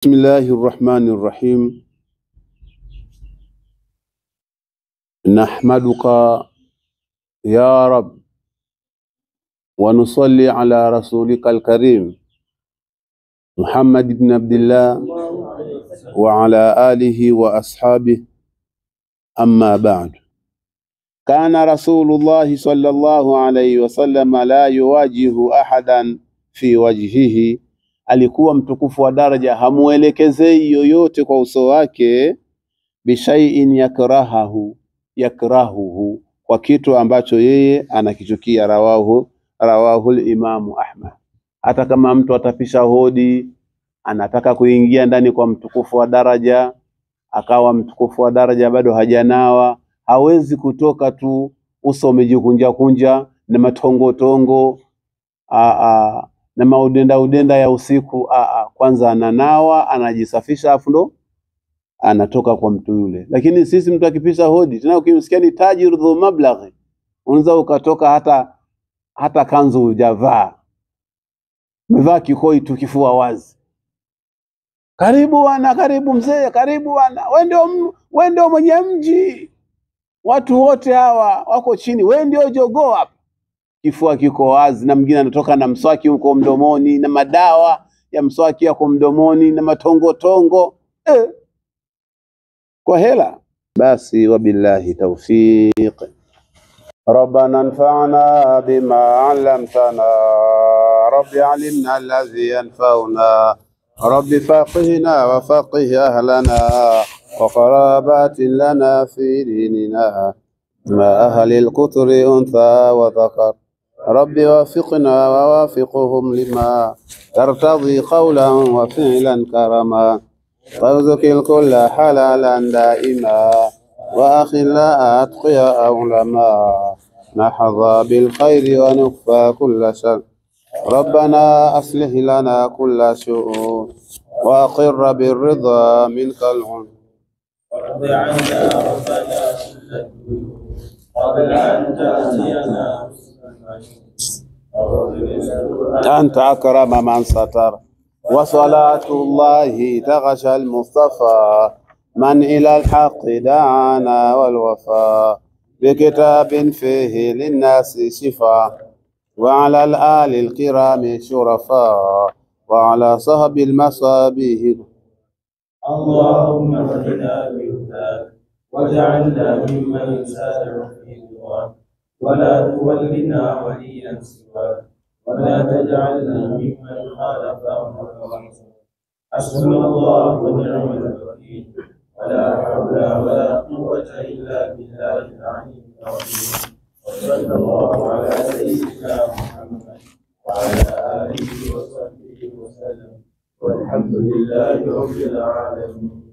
بسم الله الرحمن الرحيم. نحمدك يا رب ونصلي على رسولك الكريم محمد بن عبد الله وعلى آله وأصحابه. أما بعد، كان رسول الله صلى الله عليه وسلم لا يواجه أحدا في وجهه. Alikuwa mtukufu wa daraja hamuelekezei yoyote kwa uso wake, bishaiin yakrahuhu, kwa kitu ambacho yeye anakichukia. Rawahu Imamu Ahmad. Hata kama mtu atapisha hodi, anataka kuingia ndani kwa mtukufu wa daraja, akawa mtukufu wa daraja bado hajanawa, hawezi kutoka tu uso umejikunja kunja na matongo na maudenda ya usiku. Kwanza ananawa, anajisafisha, afu ndo anatoka kwa mtu yule. Lakini sisi mtu akipisha hodi, tena ukimsikia ni tajir dhu mablaghi, unaweza ukatoka hata kanzu hujavaa, umevaa kikoi tu, kifua wazi. Karibu wana, karibu mzee, karibu wana, wewe ndio mwenye mji, watu wote hawa wako chini, wewe ndio jogoo hapa. Kifua kiko wazi, na mwingine anatoka na mswaki huko mdomoni, na madawa ya mswaki yako mdomoni, na matongo kwa hela. Basi wabillahi tawfiq. Rabbana anfa'na bima 'allamtana, rabbi 'allimna alladhi yanfa'una, rabbi faqihna wa faqih ahlana wa qarabatin lana fi dinina ma ahli al-qutri untha wa dhakar. ربي وافقنا ووافقهم لما ترتضي قولا وفعلا كرما، وارزق الكل حلالا دائما وأخلا أتقياء علماء، نحظى بالخير ونكفى كل شر. ربنا أصلح لنا كل شؤون وأقر بالرضا منك العون. وارض عنا ربنا قبل أن تأتينا، أنت أكرم من ستر. وصلاة الله تغشى المصطفى من إلى الحق دعانا والوفاء، بكتاب فيه للناس شفاء، وعلى الآل الكرام شرفاء، وعلى صحب المصابيح. اللهم اهدنا بهداك واجعلنا ممن يسارع في رضاك، ولا تولنا وليا سواك، ولا تجعلنا ممن خالف امرك. حسبنا الله ونعم الوكيل، ولا حول ولا قوة إلا بالله العلي العظيم. وصلى الله على سيدنا محمد وعلى آله وصحبه وسلم، والحمد لله رب العالمين.